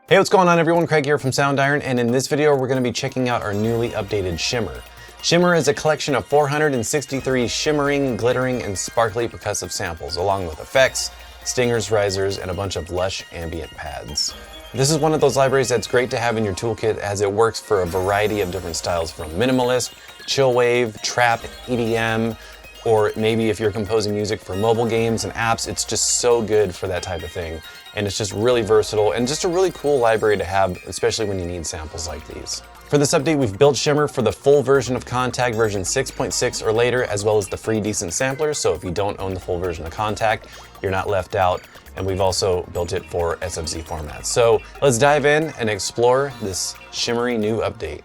Hey, what's going on everyone? Craig here from Soundiron, and in this video we're going to be checking out our newly updated Shimmer. Shimmer is a collection of 463 shimmering, glittering, and sparkly percussive samples, along with effects, stingers, risers, and a bunch of lush ambient pads. This is one of those libraries that's great to have in your toolkit as it works for a variety of different styles, from minimalist, chillwave, trap, EDM, or maybe if you're composing music for mobile games and apps, it's just so good for that type of thing. And it's just really versatile and just a really cool library to have, especially when you need samples like these. For this update, we've built Shimmer for the full version of Kontakt, version 6.6 or later, as well as the free decent sampler. So if you don't own the full version of Kontakt, you're not left out. And we've also built it for SFZ formats. So let's dive in and explore this shimmery new update.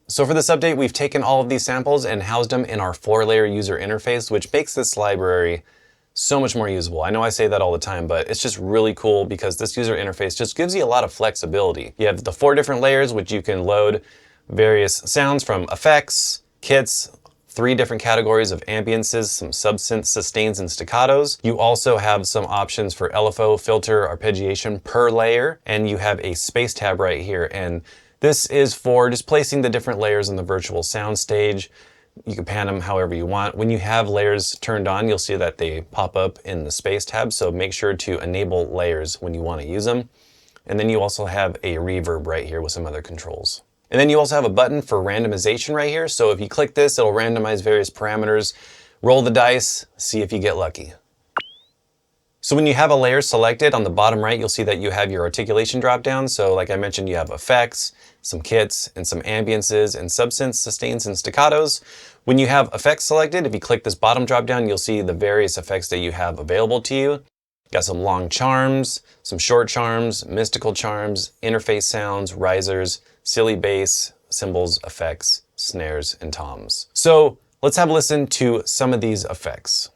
So for this update, we've taken all of these samples and housed them in our 4-layer user interface, which makes this library so much more usable. I know I say that all the time, but it's just really cool because this user interface just gives you a lot of flexibility. You have the 4 different layers, which you can load various sounds from effects, kits, 3 different categories of ambiances, some subsynths, sustains, and staccatos. You also have some options for LFO, filter, arpeggiation per layer, and you have a space tab right here. And this is for just placing the different layers in the virtual sound stage. You can pan them however you want. When you have layers turned on, you'll see that they pop up in the space tab, so make sure to enable layers when you want to use them. And then you also have a reverb right here with some other controls. And then you also have a button for randomization right here, so if you click this, it'll randomize various parameters. Roll the dice, see if you get lucky. So when you have a layer selected, on the bottom right, you'll see that you have your articulation drop down. So like I mentioned, you have effects, some kits, and some ambiances, and subsynths, sustains, and staccatos. When you have effects selected, if you click this bottom drop down, you'll see the various effects that you have available to you. Got some long charms, some short charms, mystical charms, interface sounds, risers, silly bass, cymbals, effects, snares, and toms. So let's have a listen to some of these effects.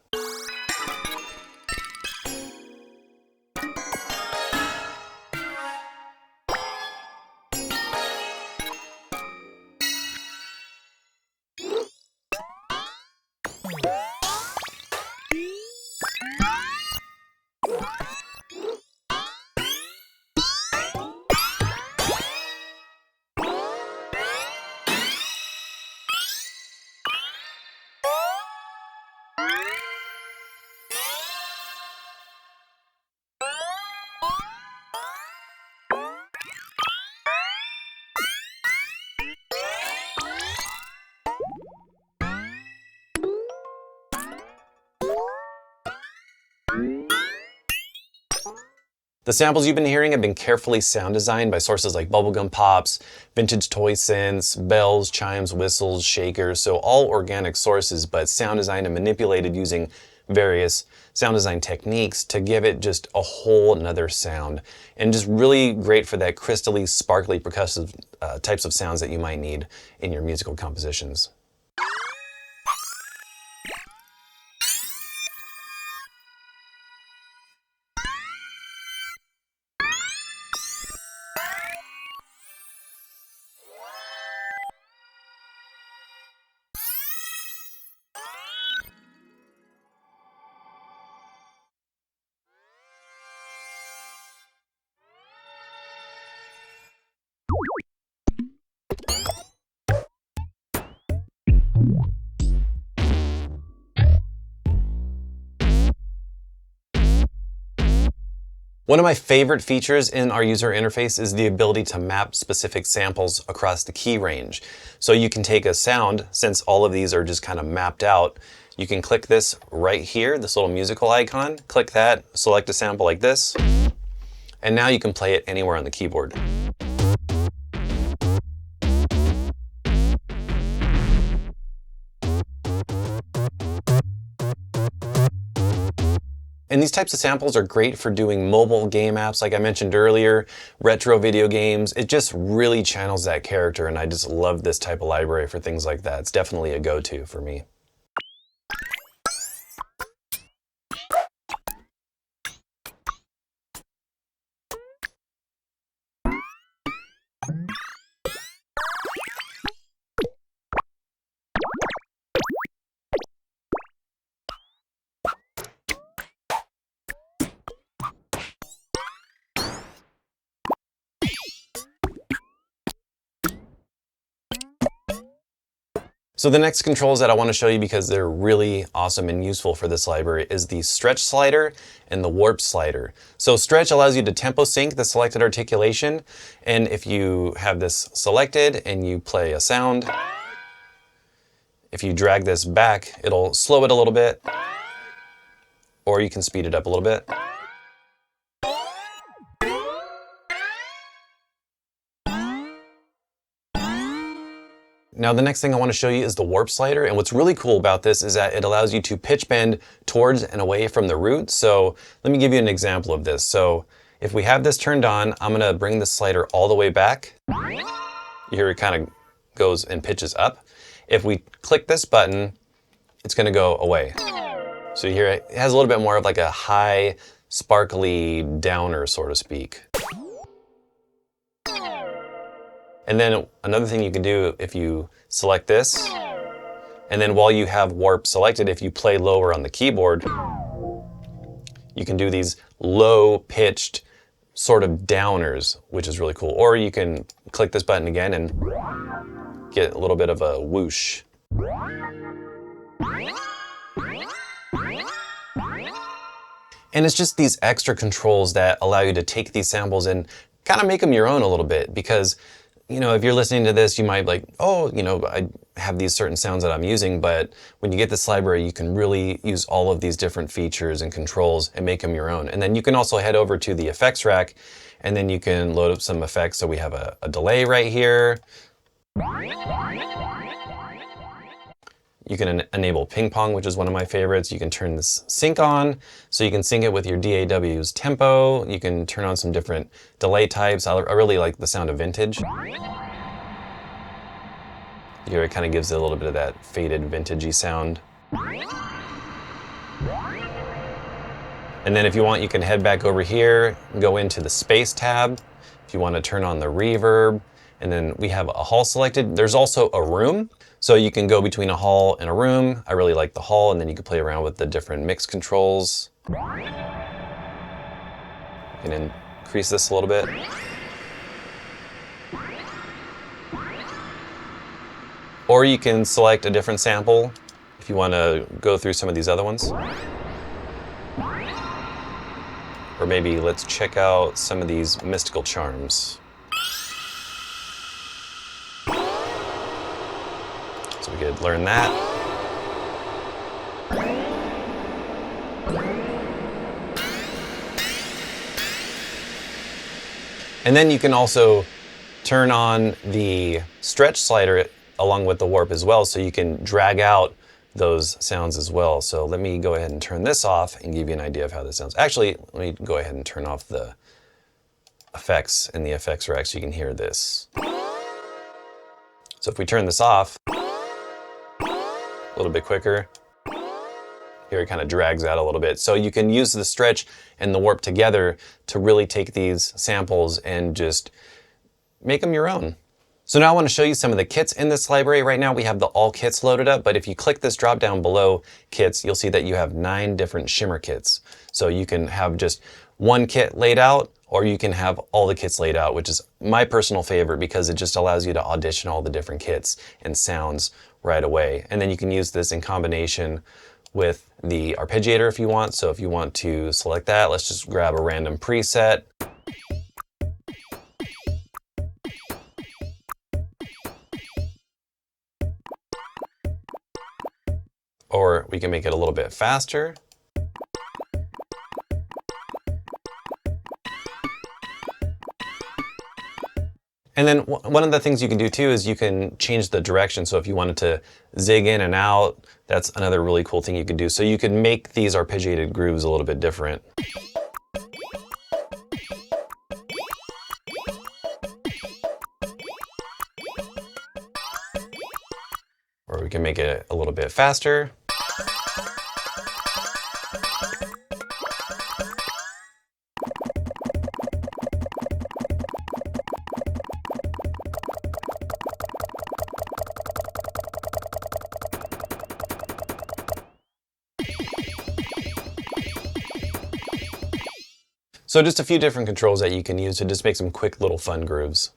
The samples you've been hearing have been carefully sound designed by sources like bubblegum pops, vintage toy synths, bells, chimes, whistles, shakers, so all organic sources, but sound designed and manipulated using various sound design techniques to give it just a whole nother sound. And just really great for that crystally, sparkly, percussive types of sounds that you might need in your musical compositions. One of my favorite features in our user interface is the ability to map specific samples across the key range. So you can take a sound, since all of these are just kind of mapped out, you can click this right here, this little musical icon, click that, select a sample like this, and now you can play it anywhere on the keyboard. And these types of samples are great for doing mobile game apps, like I mentioned earlier, retro video games. It just really channels that character, and I just love this type of library for things like that. It's definitely a go-to for me. So the next controls that I want to show you, because they're really awesome and useful for this library, is the stretch slider and the warp slider. So stretch allows you to tempo sync the selected articulation, and if you have this selected and you play a sound, if you drag this back, it'll slow it a little bit, or you can speed it up a little bit. Now the next thing I want to show you is the warp slider, and what's really cool about this is that it allows you to pitch bend towards and away from the root. So let me give you an example of this. So if we have this turned on, I'm going to bring the slider all the way back. You hear it kind of goes and pitches up. If we click this button, it's going to go away. So you hear it has a little bit more of like a high, sparkly downer, so to speak. And then another thing you can do, if you select this, and then while you have warp selected, if you play lower on the keyboard, you can do these low pitched sort of downers, which is really cool. Or you can click this button again and get a little bit of a whoosh. And it's just these extra controls that allow you to take these samples and kind of make them your own a little bit, because you know, if you're listening to this, you might like, oh, you know, I have these certain sounds that I'm using, but when you get this library, you can really use all of these different features and controls and make them your own. And then you can also head over to the effects rack, and then you can load up some effects. So we have a delay right here. You can enable ping pong, which is one of my favorites. You can turn this sync on, so you can sync it with your DAW's tempo. You can turn on some different delay types. I really like the sound of vintage. Here it kind of gives it a little bit of that faded vintagey sound. And then if you want, you can head back over here and go into the space tab. If you want to turn on the reverb, and then we have a hall selected. There's also a room. So you can go between a hall and a room. I really like the hall, and then you can play around with the different mix controls. You can increase this a little bit. Or you can select a different sample if you want to go through some of these other ones. Or maybe let's check out some of these mystical charms. So we could learn that. And then you can also turn on the stretch slider along with the warp as well, so you can drag out those sounds as well. So let me go ahead and turn this off and give you an idea of how this sounds. Actually, let me go ahead and turn off the effects in the effects rack so you can hear this. So if we turn this off, a little bit quicker. Here it kind of drags out a little bit. So you can use the stretch and the warp together to really take these samples and just make them your own. So now I want to show you some of the kits in this library. Right now we have the all kits loaded up, but if you click this drop down below kits, you'll see that you have 9 different Shimmer kits. So you can have just one kit laid out, or you can have all the kits laid out, which is my personal favorite because it just allows you to audition all the different kits and sounds right away. And then you can use this in combination with the arpeggiator if you want. So if you want to select that, let's just grab a random preset. Or we can make it a little bit faster. And then one of the things you can do too is you can change the direction. So if you wanted to zig in and out, that's another really cool thing you could do. So you can make these arpeggiated grooves a little bit different. Or we can make it a little bit faster. So just a few different controls that you can use to just make some quick little fun grooves.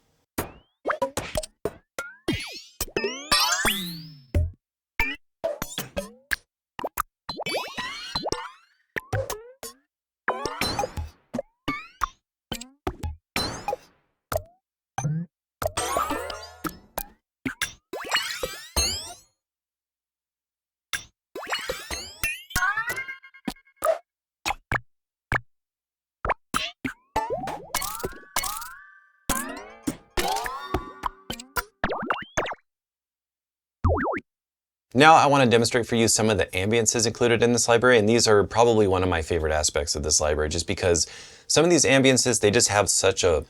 Now I want to demonstrate for you some of the ambiences included in this library, and these are probably one of my favorite aspects of this library, just because some of these ambiences, they just have such a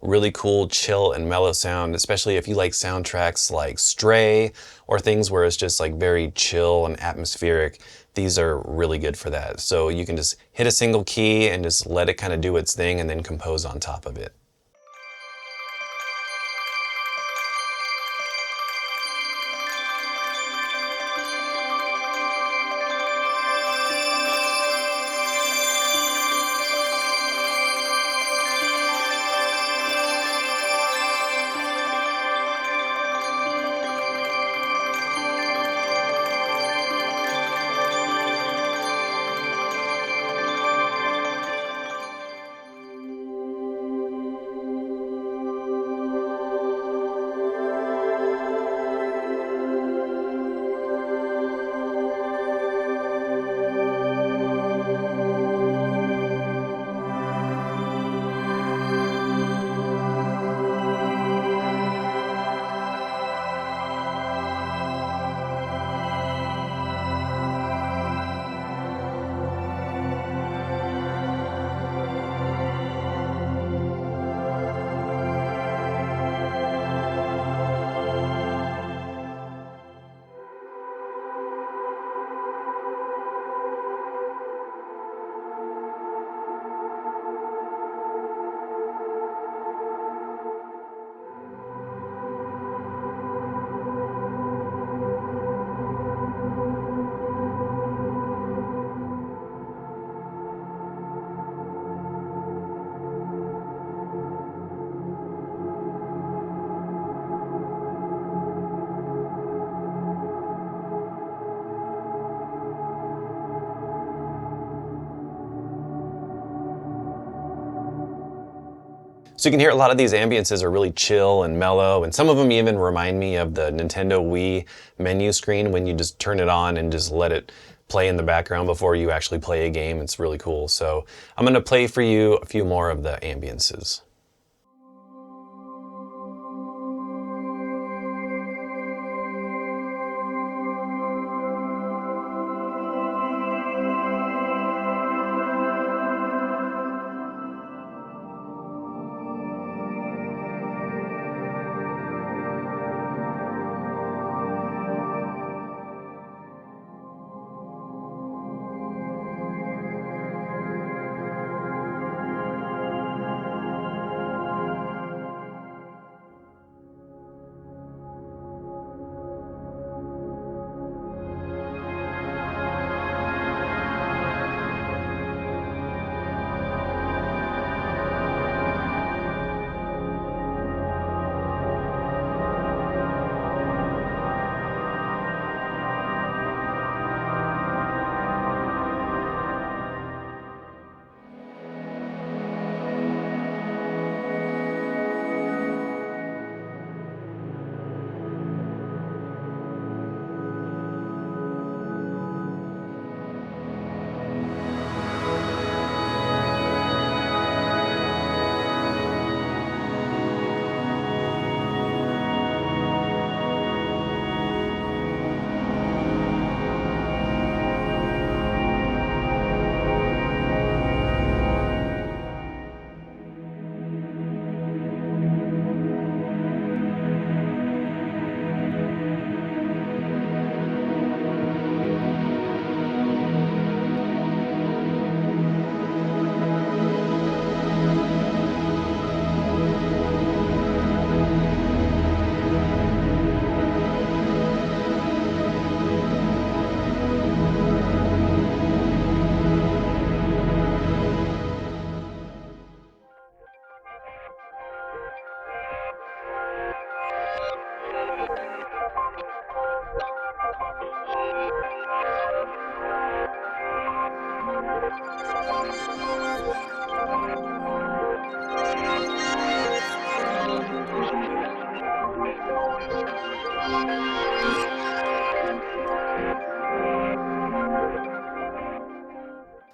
really cool, chill, and mellow sound, especially if you like soundtracks like Stray, or things where it's just like very chill and atmospheric. These are really good for that. So you can just hit a single key and just let it kind of do its thing and then compose on top of it. So you can hear a lot of these ambiences are really chill and mellow, and some of them even remind me of the Nintendo Wii menu screen when you just turn it on and just let it play in the background before you actually play a game. It's really cool. So I'm going to play for you a few more of the ambiences.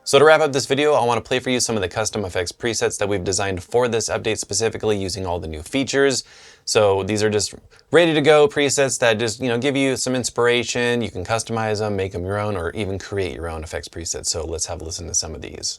So to wrap up this video, I want to play for you some of the custom effects presets that we've designed for this update specifically using all the new features. So these are just ready to go presets that just, give you some inspiration. You can customize them, make them your own, or even create your own effects presets. So let's have a listen to some of these.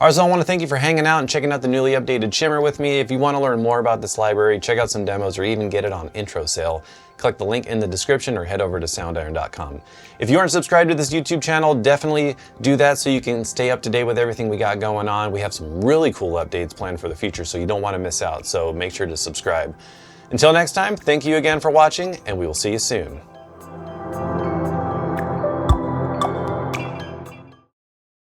Alright, so I want to thank you for hanging out and checking out the newly updated Shimmer with me. If you want to learn more about this library, check out some demos, or even get it on intro sale, click the link in the description or head over to soundiron.com. If you aren't subscribed to this YouTube channel, definitely do that so you can stay up to date with everything we got going on. We have some really cool updates planned for the future, so you don't want to miss out, so make sure to subscribe. Until next time, thank you again for watching, and we will see you soon.